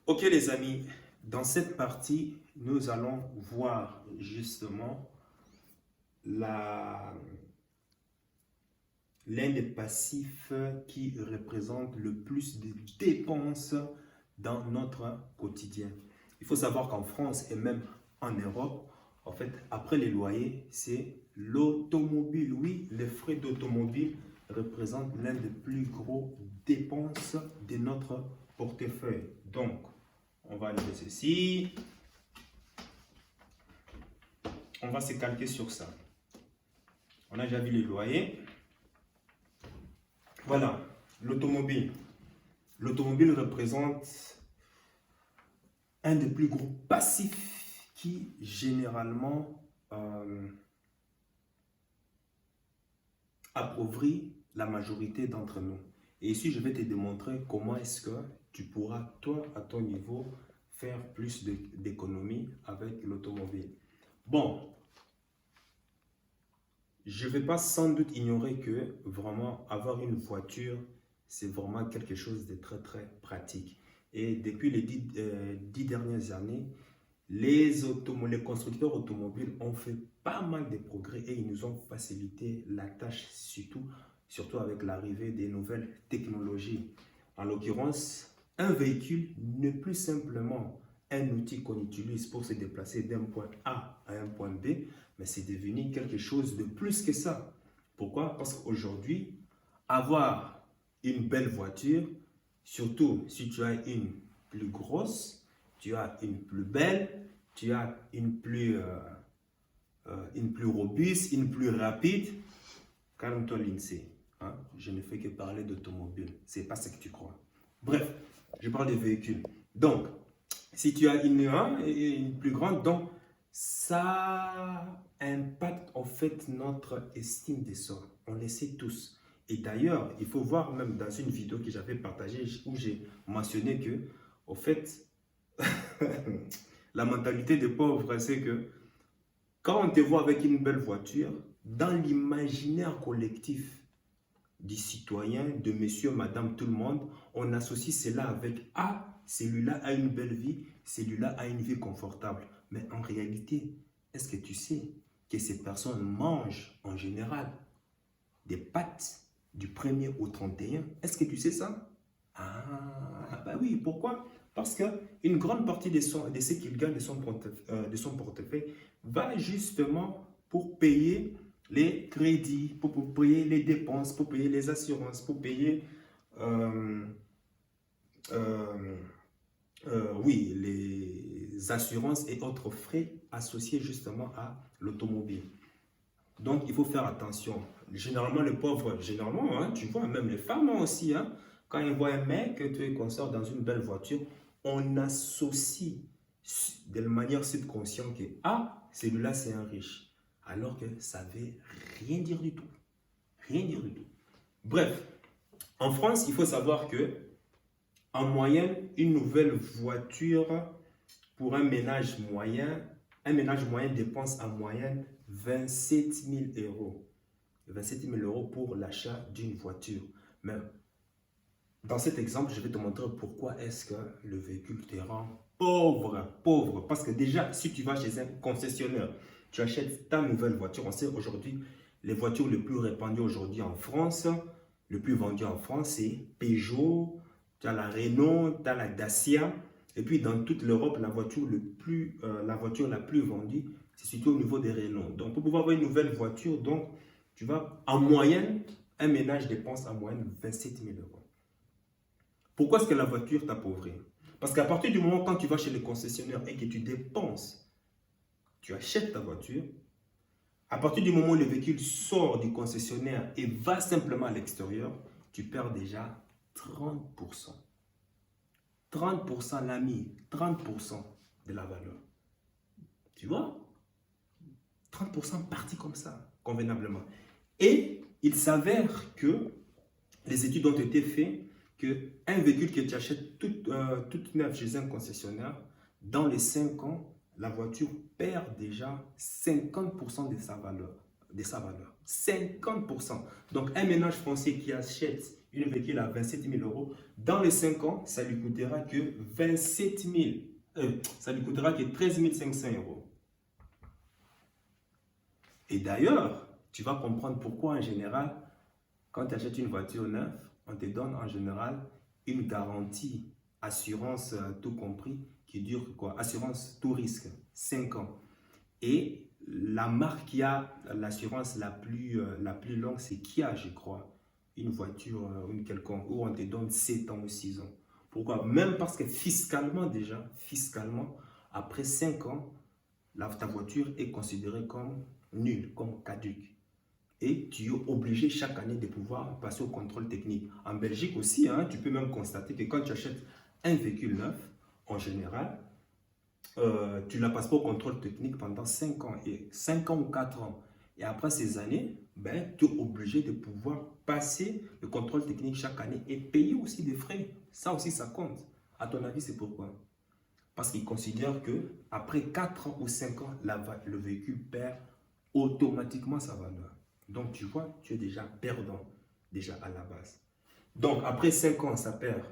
Ok les amis, dans cette partie, nous allons voir justement la- l'un des passifs qui représente le plus de dépenses dans notre quotidien. Il faut savoir qu'en France et même en Europe, en fait, après les loyers, c'est l'automobile. Oui, les frais d'automobile représentent l'un des plus gros dépenses de notre portefeuille. Donc, on va enlever ceci. On va se calquer sur ça. On a déjà vu les loyers. Voilà, l'automobile. L'automobile représente un des plus gros passifs qui généralement appauvrit la majorité d'entre nous. Et ici, je vais te démontrer comment est-ce que tu pourras, toi, à ton niveau, faire plus d'économies avec l'automobile. Bon, je ne vais pas sans doute ignorer que vraiment avoir une voiture, c'est vraiment quelque chose de très très pratique. Et depuis les 10 dernières années, les constructeurs automobiles ont fait pas mal de progrès et ils nous ont facilité la tâche, surtout avec l'arrivée des nouvelles technologies. En l'occurrence, un véhicule n'est plus simplement un outil qu'on utilise pour se déplacer d'un point A à un point B, mais c'est devenu quelque chose de plus que ça. Pourquoi? Parce qu'aujourd'hui, avoir une belle voiture, surtout si tu as une plus grosse, tu as une plus belle, tu as une plus robuste, une plus rapide, calme-toi l'INSEE. Hein? Je ne fais que parler d'automobile. Ce n'est pas ce que tu crois. Bref, je parle des véhicules. Donc, si tu as une plus grande, donc ça impacte en fait notre estime de soi. On le sait tous. Et d'ailleurs, il faut voir même dans une vidéo que j'avais partagée où j'ai mentionné que, au fait, la mentalité des pauvres, c'est que quand on te voit avec une belle voiture, dans l'imaginaire collectif du citoyen, de monsieur, madame, tout le monde, on associe cela avec ah, celui-là a une belle vie, celui-là a une vie confortable. Mais en réalité, est-ce que tu sais que ces personnes mangent en général des pâtes du 1er au 31? Est-ce que tu sais ça? Ah, bah oui, pourquoi? Parce qu'une grande partie de ce qu'il gagne de son portefeuille va justement pour payer les crédits, pour payer les dépenses, pour payer les assurances, pour payer euh, euh, oui, les assurances et autres frais associés justement à l'automobile. Donc, il faut faire attention. Généralement, les pauvres, généralement, hein, tu vois, même les femmes aussi, hein, quand ils voient un mec, tu es qu'on sort dans une belle voiture, on associe de manière subconsciente que, ah, celui-là, c'est un riche. Alors que ça ne veut rien dire du tout. Rien dire du tout. Bref, en France, il faut savoir que, en moyenne, une nouvelle voiture pour un ménage moyen dépense en moyenne 27 000 euros. 27 000 euros pour l'achat d'une voiture. Mais dans cet exemple, je vais te montrer pourquoi est-ce que le véhicule te rend pauvre. Pauvre. Parce que déjà, si tu vas chez un concessionnaire, tu achètes ta nouvelle voiture. On sait aujourd'hui, les voitures les plus répandues aujourd'hui en France, le plus vendu en France, c'est Peugeot, tu as la Renault, tu as la Dacia. Et puis dans toute l'Europe, la voiture la plus vendue, c'est surtout au niveau des Renault. Donc pour pouvoir avoir une nouvelle voiture, donc tu vas en moyenne, un ménage dépense en moyenne 27 000 euros. Pourquoi est-ce que la voiture t'appauvrit? Parce qu'à partir du moment quand tu vas chez le concessionnaire et que tu dépenses, tu achètes ta voiture, à partir du moment où le véhicule sort du concessionnaire et va simplement à l'extérieur, tu perds déjà 30%. 30% l'ami, 30% de la valeur. Tu vois? 30% parti comme ça, convenablement. Et il s'avère que les études ont été faites qu'un véhicule que tu achètes toute neuve chez un concessionnaire, dans les 5 ans, la voiture perd déjà 50% de sa valeur. 50%. Donc, un ménage français qui achète une véhicule à 27 000 euros, dans les 5 ans, ça lui coûtera que 27 000, ça lui coûtera que 13 500 euros. Et d'ailleurs, tu vas comprendre pourquoi en général, quand tu achètes une voiture neuve, on te donne en général une garantie, assurance tout compris, qui dure quoi? Assurance tout risque, 5 ans. Et la marque qui a l'assurance la plus longue, c'est Kia, je crois. Une voiture, une quelconque, où on te donne 7 ans ou 6 ans. Pourquoi? Même parce que fiscalement déjà, après 5 ans, ta voiture est considérée comme nulle, comme caduque. Et tu es obligé chaque année de pouvoir passer au contrôle technique. En Belgique aussi, hein, tu peux même constater que quand tu achètes un véhicule neuf, en général, tu ne la passes pas au contrôle technique pendant 5 ans, et 5 ans ou 4 ans. Et après ces années, ben, tu es obligé de pouvoir passer le contrôle technique chaque année et payer aussi des frais. Ça aussi, ça compte. À ton avis, c'est pourquoi? Parce qu'ils considèrent que après 4 ans ou 5 ans, le véhicule perd automatiquement sa valeur. Donc, tu vois, tu es déjà perdant, déjà à la base. Donc, après 5 ans, ça perd.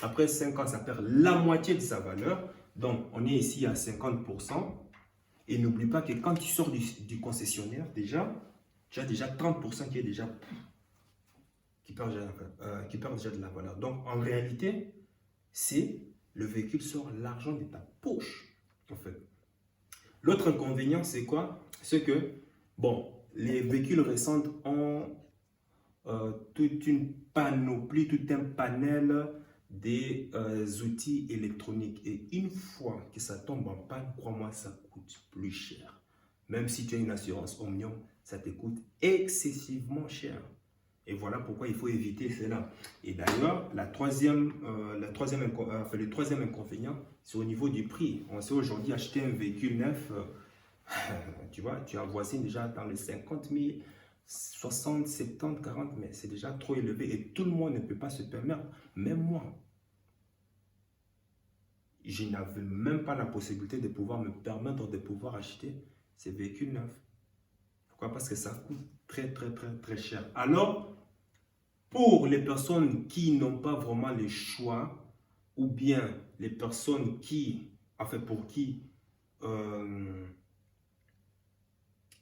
Après 5 ans, ça perd la moitié de sa valeur. Donc, on est ici à 50%. Et n'oublie pas que quand tu sors du concessionnaire, déjà, tu as déjà 30% qui est déjà qui perd déjà de la valeur. Donc, en réalité, c'est le véhicule sort l'argent de ta poche, en fait. L'autre inconvénient, c'est quoi? C'est que, bon, les véhicules récents ont toute une panoplie, tout un panel des outils électroniques. Et une fois que ça tombe en panne, crois-moi, ça coûte plus cher. Même si tu as une assurance Omnium, ça te coûte excessivement cher. Et voilà pourquoi il faut éviter cela. Et d'ailleurs, le troisième inconvénient, c'est au niveau du prix. On sait aujourd'hui acheter un véhicule neuf, tu vois, tu avoisines déjà dans les 50 000, 60, 70, 40, mais c'est déjà trop élevé et tout le monde ne peut pas se permettre. Même moi, je n'avais même pas la possibilité de pouvoir me permettre de pouvoir acheter ces véhicules neufs. Pourquoi? Parce que ça coûte très, très, très, très cher. Alors, pour les personnes qui n'ont pas vraiment le choix, ou bien les personnes qui, enfin pour qui,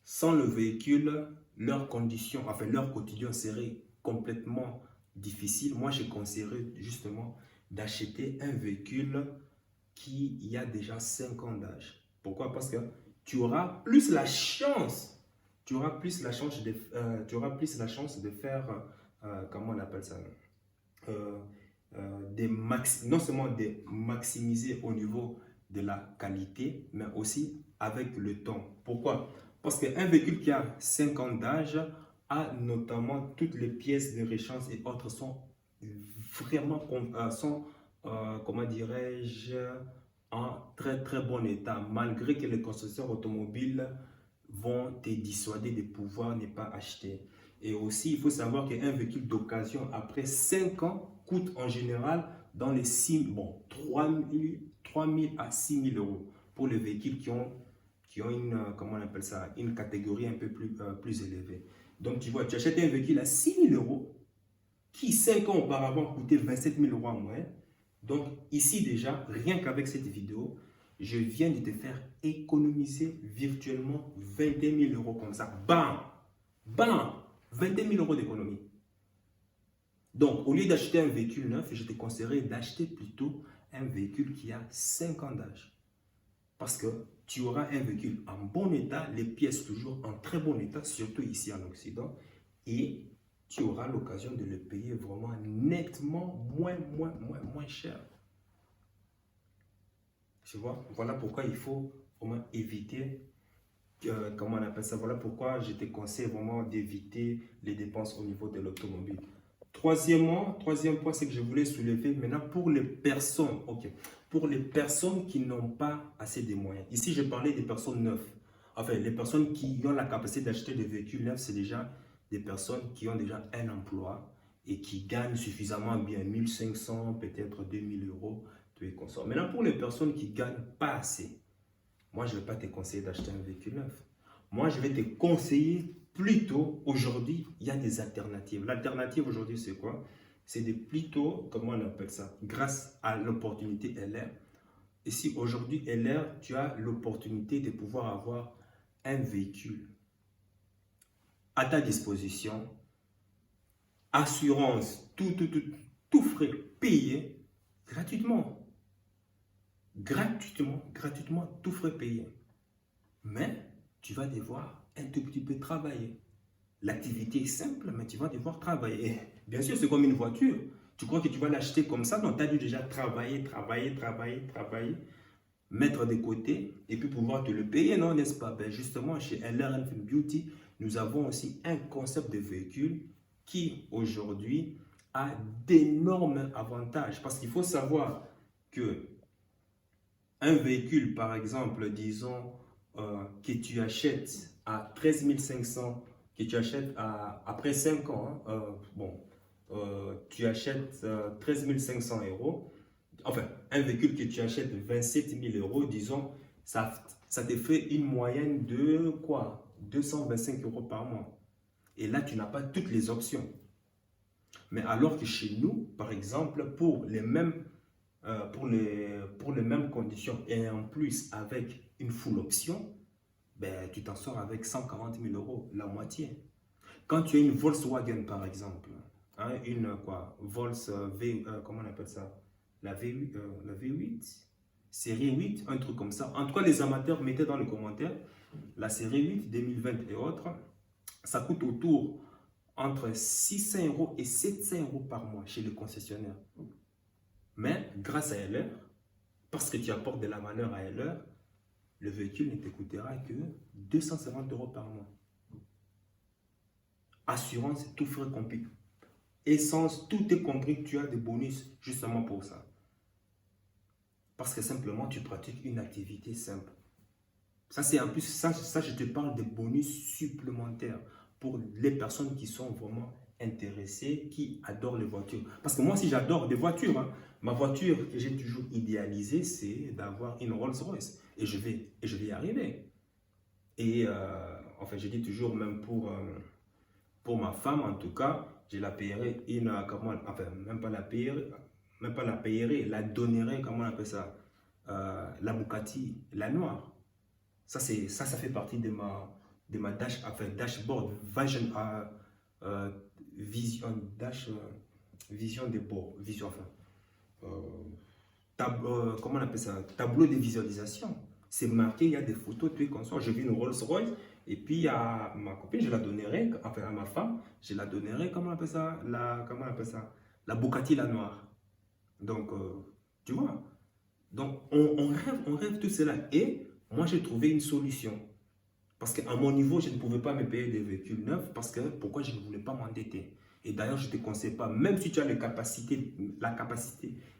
sans le véhicule, leurs conditions, enfin leur quotidien serait complètement difficile. Moi, je conseillerais justement d'acheter un véhicule qui y a déjà 5 ans d'âge. Pourquoi? Parce que tu auras plus la chance, de faire, comment on appelle ça, non seulement de maximiser au niveau de la qualité, mais aussi avec le temps. Pourquoi? Parce qu'un véhicule qui a 5 ans d'âge a notamment toutes les pièces de rechange et autres sont vraiment, comment dirais-je, en très très bon état, malgré que les constructeurs automobiles vont te dissuader de pouvoir ne pas acheter. Et aussi, il faut savoir qu'un véhicule d'occasion, après 5 ans, coûte en général dans les 3 000 à 6 000 euros pour les véhicules qui ont une, comment on appelle ça, une catégorie un peu plus élevée. Donc, tu vois, tu achètes un véhicule à 6 000 euros qui, 5 ans auparavant, coûtait 27 000 euros en moyenne. Donc, ici déjà, rien qu'avec cette vidéo, je viens de te faire économiser virtuellement 22 000 euros comme ça. Bam! Bam! 22 000 euros d'économie. Donc, au lieu d'acheter un véhicule neuf, je te conseillerais d'acheter plutôt un véhicule qui a 5 ans d'âge. Parce que tu auras un véhicule en bon état, les pièces toujours en très bon état, surtout ici en Occident, et tu auras l'occasion de le payer vraiment nettement moins cher. Tu vois, voilà pourquoi il faut vraiment éviter, comment on appelle ça, voilà pourquoi je te conseille vraiment d'éviter les dépenses au niveau de l'automobile. Troisième point, c'est que je voulais soulever maintenant pour les personnes, pour les personnes qui n'ont pas assez de moyens. Ici, je parlais des personnes neuves. Enfin, les personnes qui ont la capacité d'acheter des véhicules neufs, c'est déjà des personnes qui ont déjà un emploi et qui gagnent suffisamment bien, 1500, peut-être 2000 euros, tout est consort. Maintenant, pour les personnes qui ne gagnent pas assez, moi, je ne vais pas te conseiller d'acheter un véhicule neuf. Moi, je vais te conseiller plutôt, aujourd'hui, il y a des alternatives. L'alternative aujourd'hui, c'est quoi? C'est des plutôt, comment on appelle ça? Grâce à l'opportunité LR. Et si aujourd'hui, LR, tu as l'opportunité de pouvoir avoir un véhicule à ta disposition, assurance, tout frais payé gratuitement. Gratuitement, tout frais payé. Mais tu vas devoir un tout petit peu travailler. L'activité est simple, mais tu vas devoir travailler. Bien sûr, c'est comme une voiture. Tu crois que tu vas l'acheter comme ça? Non, tu as dû déjà travailler, mettre de côté et puis pouvoir te le payer, non, n'est-ce pas? Ben justement, chez LR Beauty, nous avons aussi un concept de véhicule qui aujourd'hui a d'énormes avantages. Parce qu'il faut savoir que un véhicule, par exemple, disons, que tu achètes à 13 500, que tu achètes après 5 ans, hein, tu achètes 13 500 euros, enfin, un véhicule que tu achètes 27 000 euros, disons, ça te fait une moyenne de quoi? 225 euros par mois. Et là, tu n'as pas toutes les options. Mais alors que chez nous, par exemple, pour les mêmes conditions et en plus avec une full option, ben, tu t'en sors avec 140 000 euros, la moitié. Quand tu as une Volkswagen, par exemple, hein, une quoi, comment on appelle ça? La V8, série 8, un truc comme ça. En tout cas, les amateurs, mettez dans les commentaires, la série 8, 2020 et autres, ça coûte autour entre 600 euros et 700 euros par mois chez le concessionnaire. Mais grâce à LR, parce que tu apportes de la valeur à LR, le véhicule ne te coûtera que 250 euros par mois. Assurance, tout frais compris. Essence, tout est compris, tu as des bonus justement pour ça. Parce que simplement, tu pratiques une activité simple. Ça, c'est en plus, ça, je te parle de bonus supplémentaires pour les personnes qui sont vraiment intéressées, qui adorent les voitures. Parce que moi aussi, j'adore des voitures. Hein. Ma voiture que j'ai toujours idéalisée, c'est d'avoir une Rolls-Royce. Et je vais y arriver. Et enfin, je dis toujours, même pour ma femme, en tout cas, je la payerai même pas la payerai, la donnerai, comment on appelle ça, la Bugatti, la noire. Ça fait partie de ma dashboard, vision de bord, comment on appelle ça, tableau de visualisation. C'est marqué, il y a des photos, tout est comme ça. Je vis une Rolls-Royce. Et puis à ma copine, je la donnerai, enfin à ma femme, je la donnerai, comment on appelle ça, la Bugatti, la noire. Donc, tu vois, donc on rêve tout cela. Et moi, j'ai trouvé une solution. Parce qu'à mon niveau, je ne pouvais pas me payer des véhicules neufs parce que pourquoi je ne voulais pas m'endetter. Et d'ailleurs, je ne te conseille pas, même si tu as la capacité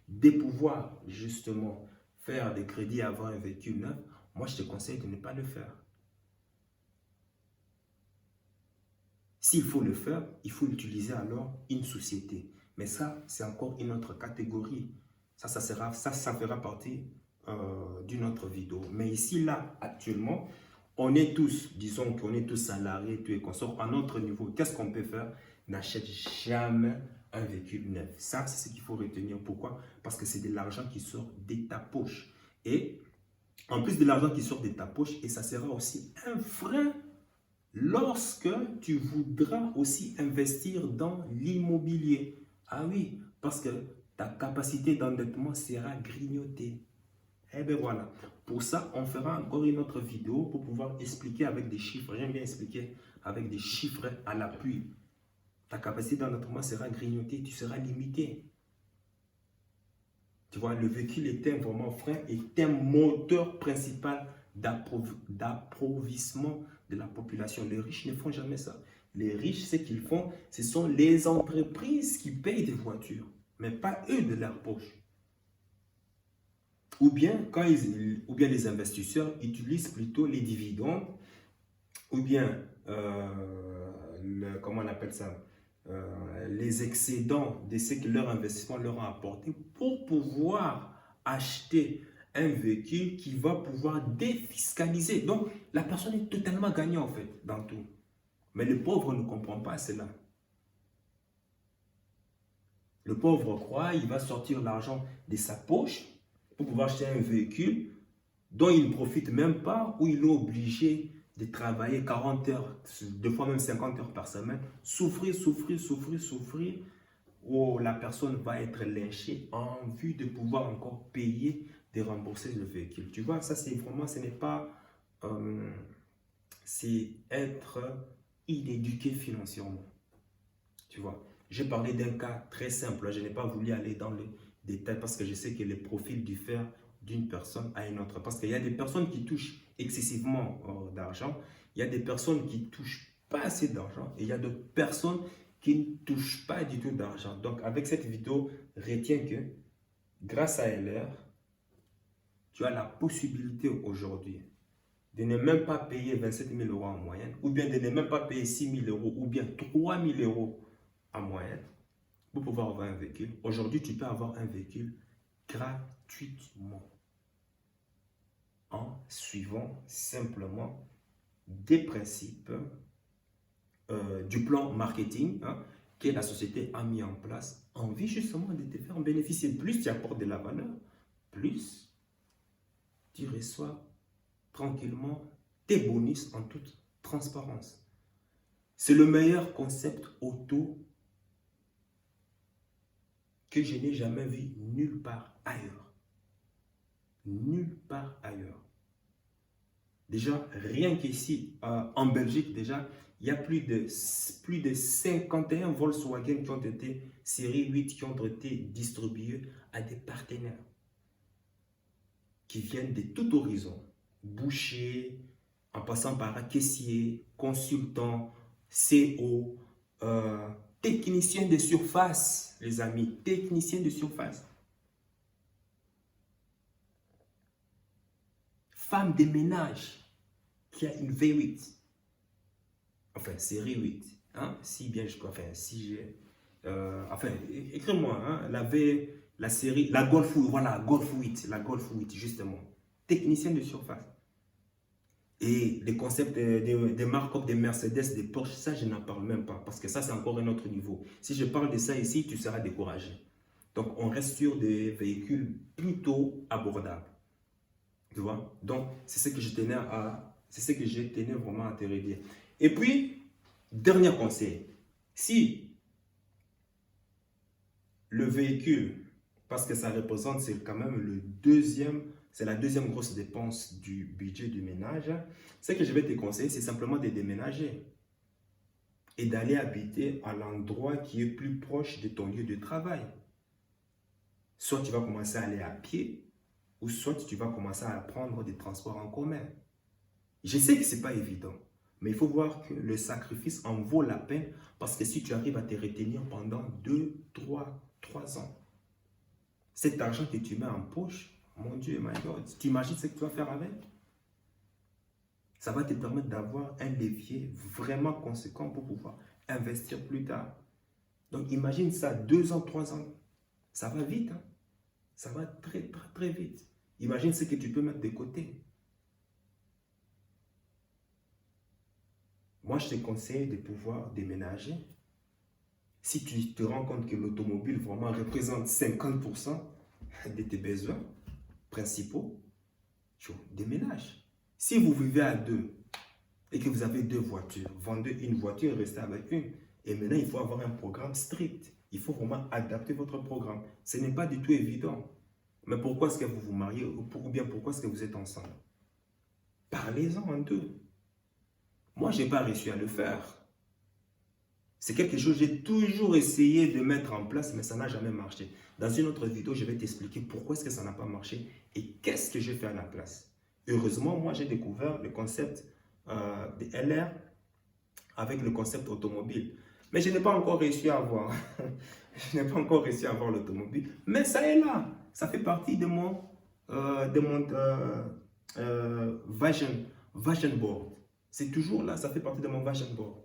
de pouvoir justement faire des crédits à avoir un véhicule neuf, moi, je te conseille de ne pas le faire. S'il faut le faire, il faut utiliser alors une société. Mais ça, c'est encore une autre catégorie. Ça fera partie d'une autre vidéo. Mais ici, là, actuellement, on est tous, disons qu'on est tous salariés, tout et qu'on sort à notre niveau. Qu'est-ce qu'on peut faire? N'achète jamais un véhicule neuf. Ça, c'est ce qu'il faut retenir. Pourquoi? Parce que c'est de l'argent qui sort de ta poche. Et en plus de l'argent qui sort de ta poche, et ça sera aussi un frein lorsque tu voudras aussi investir dans l'immobilier. Ah oui, parce que ta capacité d'endettement sera grignotée. Eh bien voilà, pour ça, on fera encore une autre vidéo pour pouvoir expliquer avec des chiffres. J'aime bien expliquer avec des chiffres à l'appui. Ta capacité d'endettement sera grignotée, tu seras limité. Tu vois, le véhicule est un vraiment frein, est un moteur principal d'approvisionnement de la population. Les riches ne font jamais ça. Les riches, ce qu'ils font, ce sont les entreprises qui payent des voitures, mais pas eux de leur poche. Ou bien les investisseurs utilisent plutôt les dividendes, ou bien, comment on appelle ça, les excédents de ce que leur investissement leur a apporté pour pouvoir acheter un véhicule qui va pouvoir défiscaliser. Donc, la personne est totalement gagnante en fait dans tout. Mais le pauvre ne comprend pas cela. Le pauvre croit, il va sortir l'argent de sa poche pour pouvoir acheter un véhicule dont il ne profite même pas, où il est obligé de travailler 40 heures, deux fois même 50 heures par semaine, souffrir, souffrir, souffrir, souffrir, où la personne va être lynchée en vue de pouvoir encore payer, de rembourser le véhicule. Tu vois, ça c'est vraiment, ce n'est pas, c'est être inéduqué financièrement. Tu vois, j'ai parlé d'un cas très simple, je n'ai pas voulu aller dans les détails parce que je sais que les profils diffèrent d'une personne à une autre. Parce qu'il y a des personnes qui touchent excessivement d'argent, il y a des personnes qui ne touchent pas assez d'argent et il y a d'autres personnes qui ne touchent pas du tout d'argent. Donc avec cette vidéo, retiens que grâce à LR, tu as la possibilité aujourd'hui de ne même pas payer 27 000 euros en moyenne, ou bien de ne même pas payer 6 000 euros, ou bien 3 000 euros en moyenne pour pouvoir avoir un véhicule. Aujourd'hui, tu peux avoir un véhicule gratuitement en suivant simplement des principes du plan marketing que la société a mis en place en vue justement de te faire bénéficier. Plus tu apportes de la valeur, plus tu reçois tranquillement tes bonus en toute transparence. C'est le meilleur concept auto que je n'ai jamais vu nulle part ailleurs. Nulle part ailleurs. Déjà, rien qu'ici, en Belgique, déjà, il y a plus de 51 Volkswagen qui ont été, série 8, qui ont été distribués à des partenaires qui viennent de tout horizon. Boucher, en passant par caissier, consultant, CO, technicien de surface, les amis, technicien de surface. Femme de ménage qui a une V8, enfin série 8, hein, si bien je crois, enfin si j'ai, enfin écris-moi, hein, la série, la Golf 8, voilà, Golf 8, la Golf 8 justement, technicien de surface. Et les concepts des marques comme des Mercedes, des Porsche, ça je n'en parle même pas parce que ça c'est encore un autre niveau. Si je parle de ça ici, tu seras découragé. Donc on reste sur des véhicules plutôt abordables. Tu vois? Donc, c'est ce que je tenais vraiment à te redire. Et puis, dernier conseil. Si le véhicule, parce que ça représente, c'est quand même c'est la deuxième grosse dépense du budget du ménage, ce que je vais te conseiller, c'est simplement de déménager et d'aller habiter à l'endroit qui est plus proche de ton lieu de travail. Soit tu vas commencer à aller à pied, ou soit tu vas commencer à prendre des transports en commun. Je sais que ce n'est pas évident, mais il faut voir que le sacrifice en vaut la peine parce que si tu arrives à te retenir pendant 2, 3 ans, cet argent que tu mets en poche, mon Dieu, my God, tu imagines ce que tu vas faire avec? Ça va te permettre d'avoir un levier vraiment conséquent pour pouvoir investir plus tard. Donc imagine ça, 2 ans, 3 ans, ça va vite, hein? Ça va très, très, très vite. Imagine ce que tu peux mettre de côté. Moi, je te conseille de pouvoir déménager. Si tu te rends compte que l'automobile vraiment représente 50% de tes besoins principaux, tu déménages. Si vous vivez à 2 et que vous avez 2 voitures, vendez une voiture et restez avec une. Et maintenant, il faut avoir un programme strict. Il faut vraiment adapter votre programme. Ce n'est pas du tout évident. Mais pourquoi est-ce que vous vous mariez ou bien pourquoi est-ce que vous êtes ensemble? Parlez-en en deux. Moi, je n'ai pas réussi à le faire. C'est quelque chose que j'ai toujours essayé de mettre en place, mais ça n'a jamais marché. Dans une autre vidéo, je vais t'expliquer pourquoi est-ce que ça n'a pas marché et qu'est-ce que j'ai fait à la place. Heureusement, moi, j'ai découvert le concept de LR avec le concept automobile. Mais je n'ai pas encore réussi à avoir. Je n'ai pas encore réussi à avoir l'automobile. Mais ça est là. Ça fait partie de mon vision board. C'est toujours là, ça fait partie de mon vision board.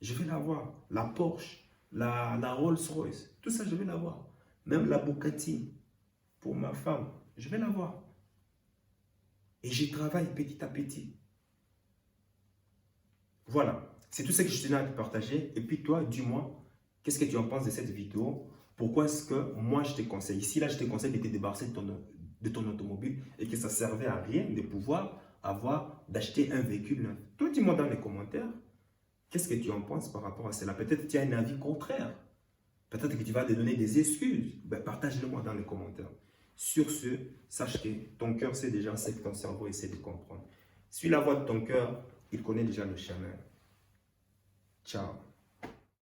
Je vais l'avoir. La Porsche, la Rolls-Royce, tout ça, je vais l'avoir. Même la Bugatti pour ma femme, je vais l'avoir. Et j'y travaille petit à petit. Voilà. c'est tout ce que je tenais à te partager. Et puis toi, dis-moi, qu'est-ce que tu en penses de cette vidéo? Pourquoi est-ce que moi, je te conseille? Ici, là, je te conseille de te débarrasser de ton automobile et que ça servait à rien de pouvoir d'acheter un véhicule neuf. Toi, dis-moi dans les commentaires, qu'est-ce que tu en penses par rapport à cela? Peut-être que tu as un avis contraire. Peut-être que tu vas te donner des excuses. Ben, partage-le-moi dans les commentaires. Sur ce, sache que ton cœur sait déjà ce que ton cerveau essaie de comprendre. Suis la voie de ton cœur, il connaît déjà le chemin. Ciao.